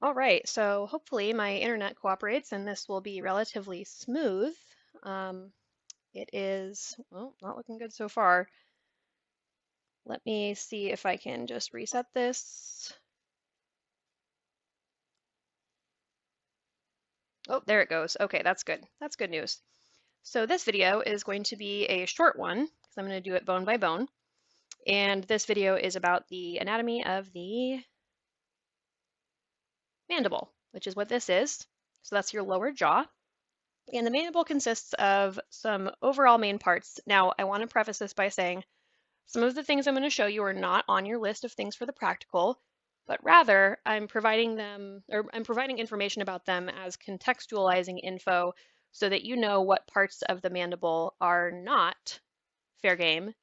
All right, so hopefully my internet cooperates and this will be relatively smooth. Um, it is, well, not looking good so far. Let me see if I can just reset this. Oh, there it goes. Okay, that's good. That's good news. So this video is going to be a short one because I'm going to do it bone by bone. And this video is about the anatomy of the mandible, which is what this is. So that's your lower jaw. And the mandible consists of some overall main parts. Now, I want to preface this by saying some of the things I'm going to show you are not on your list of things for the practical, but rather I'm providing information about them as contextualizing info so that you know what parts of the mandible are not fair game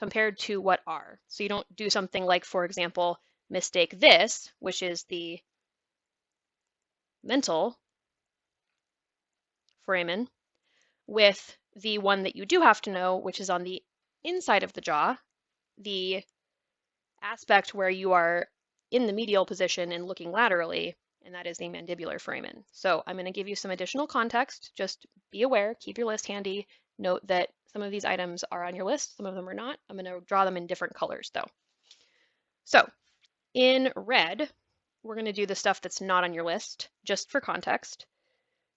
compared to what are. So you don't do something like, for example, mistake this, which is the mental foramen, with the one that you do have to know, which is on the inside of the jaw, the aspect where you are in the medial position and looking laterally, and that is the mandibular foramen. So I'm going to give you some additional context. Just be aware, keep your list handy. Note that some of these items are on your list, some of them are not. I'm going to draw them in different colors though. So in red, we're going to do the stuff that's not on your list, just for context.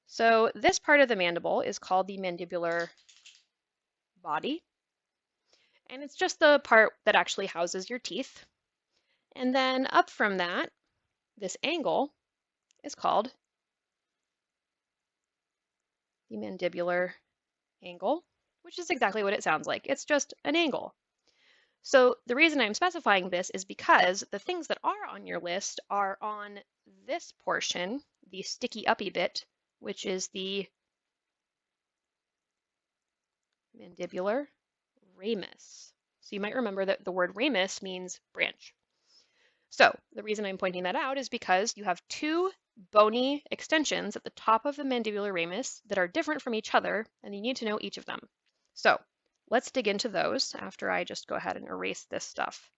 So this part of the mandible is called the mandibular body, and it's just the part that actually houses your teeth. And then up from that, this angle is called the mandibular angle, which is exactly what it sounds like. It's just an angle. So the reason I'm specifying this is because the things that are on your list are on this portion, the sticky uppy bit, which is the mandibular ramus. So you might remember that the word ramus means branch. So the reason I'm pointing that out is because you have two bony extensions at the top of the mandibular ramus that are different from each other, and you need to know each of them. So let's dig into those after I just go ahead and erase this stuff.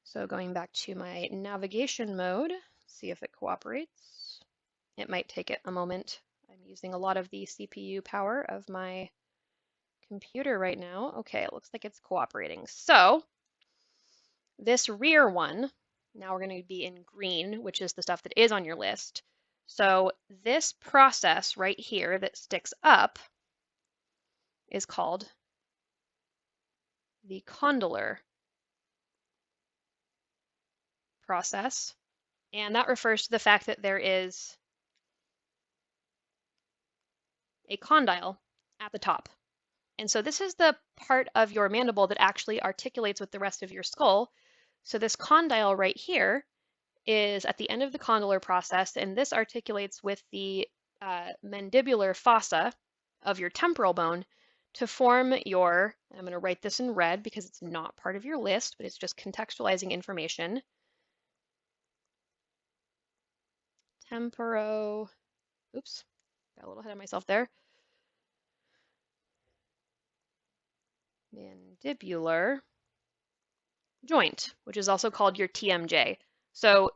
So going back to my navigation mode, see if it cooperates. It might take it a moment. I'm using a lot of the CPU power of my computer right now. Okay, it looks like it's cooperating. So this rear one, now we're going to be in green, which is the stuff that is on your list. So this process right here that sticks up is called the condylar process. And that refers to the fact that there is a condyle at the top. And so this is the part of your mandible that actually articulates with the rest of your skull. So this condyle right here is at the end of the condylar process, and this articulates with the mandibular fossa of your temporal bone to form your, I'm going to write this in red because it's not part of your list, but it's just contextualizing information. Oops, got a little ahead of myself there. Mandibular joint, which is also called your TMJ. So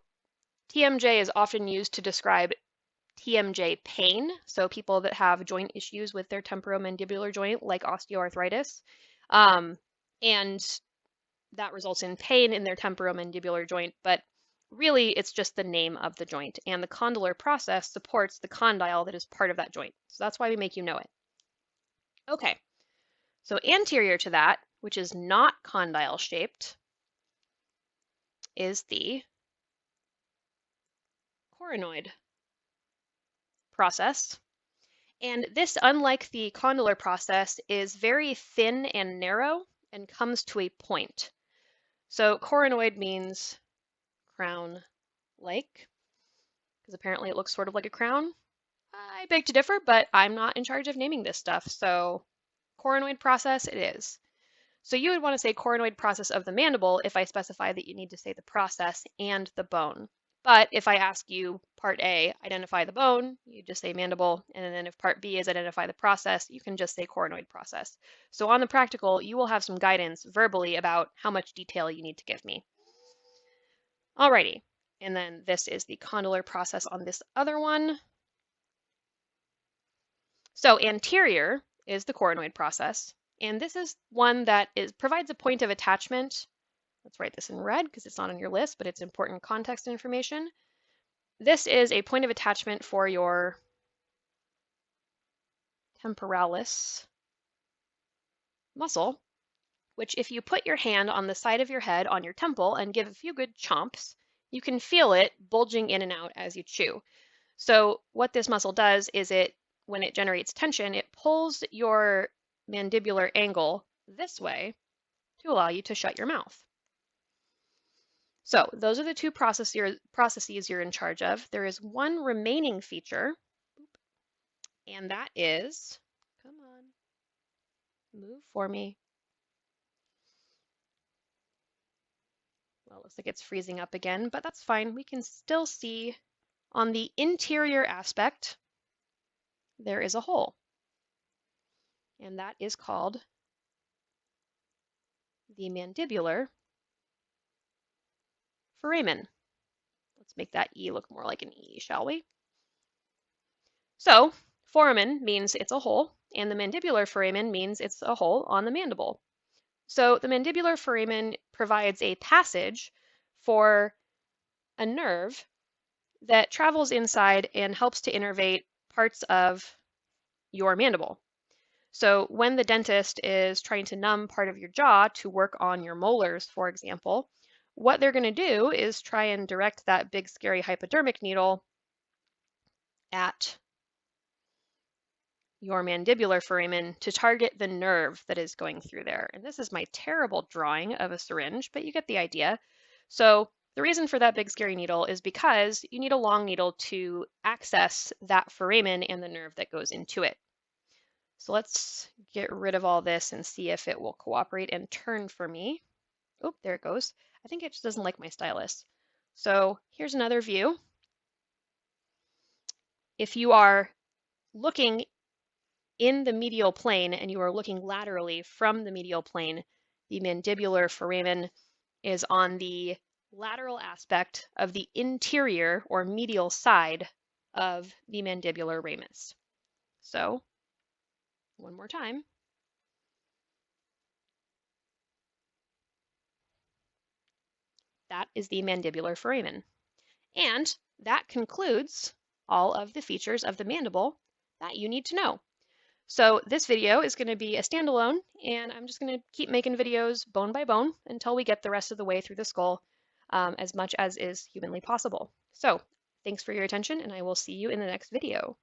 TMJ is often used to describe TMJ pain, so people that have joint issues with their temporomandibular joint, like osteoarthritis, and that results in pain in their temporomandibular joint, but really it's just the name of the joint, and the condylar process supports the condyle that is part of that joint. So that's why we make you know it. Okay, so anterior to that, which is not condyle shaped, is the coronoid process. And this, unlike the condylar process, is very thin and narrow and comes to a point. So coronoid means crown-like, because apparently it looks sort of like a crown. I beg to differ, but I'm not in charge of naming this stuff, so coronoid process it is. So you would want to say coronoid process of the mandible if I specify that you need to say the process and the bone. But if I ask you part A, identify the bone, you just say mandible, and then if part B is identify the process, you can just say coronoid process. So on the practical, you will have some guidance verbally about how much detail you need to give me. Alrighty, and then this is the condylar process on this other one. So anterior is the coronoid process, and this is one that provides a point of attachment. Let's write this in red because it's not on your list, but it's important context information. This is a point of attachment for your temporalis muscle, which if you put your hand on the side of your head on your temple and give a few good chomps, you can feel it bulging in and out as you chew. So what this muscle does is when it generates tension, it pulls your mandibular angle this way to allow you to shut your mouth. So those are the two processes you're in charge of. There is one remaining feature, and that is, come on, move for me. Well, it looks like it's freezing up again, but that's fine. We can still see on the interior aspect, there is a hole, and that is called the mandibular foramen. Let's make that E look more like an E, shall we? So, foramen means it's a hole, and the mandibular foramen means it's a hole on the mandible. So the mandibular foramen provides a passage for a nerve that travels inside and helps to innervate parts of your mandible. So when the dentist is trying to numb part of your jaw to work on your molars, for example, what they're going to do is try and direct that big scary hypodermic needle at your mandibular foramen to target the nerve that is going through there. And this is my terrible drawing of a syringe, but you get the idea. So the reason for that big scary needle is because you need a long needle to access that foramen and the nerve that goes into it. So let's get rid of all this and see if it will cooperate and turn for me. Oh, there it goes. I think it just doesn't like my stylus. So here's another view. If you are looking in the medial plane and you are looking laterally from the medial plane, the mandibular foramen is on the lateral aspect of the interior or medial side of the mandibular ramus. So, one more time. That is the mandibular foramen. And that concludes all of the features of the mandible that you need to know. So this video is going to be a standalone, and I'm just going to keep making videos bone by bone until we get the rest of the way through the skull as much as is humanly possible. So thanks for your attention, and I will see you in the next video.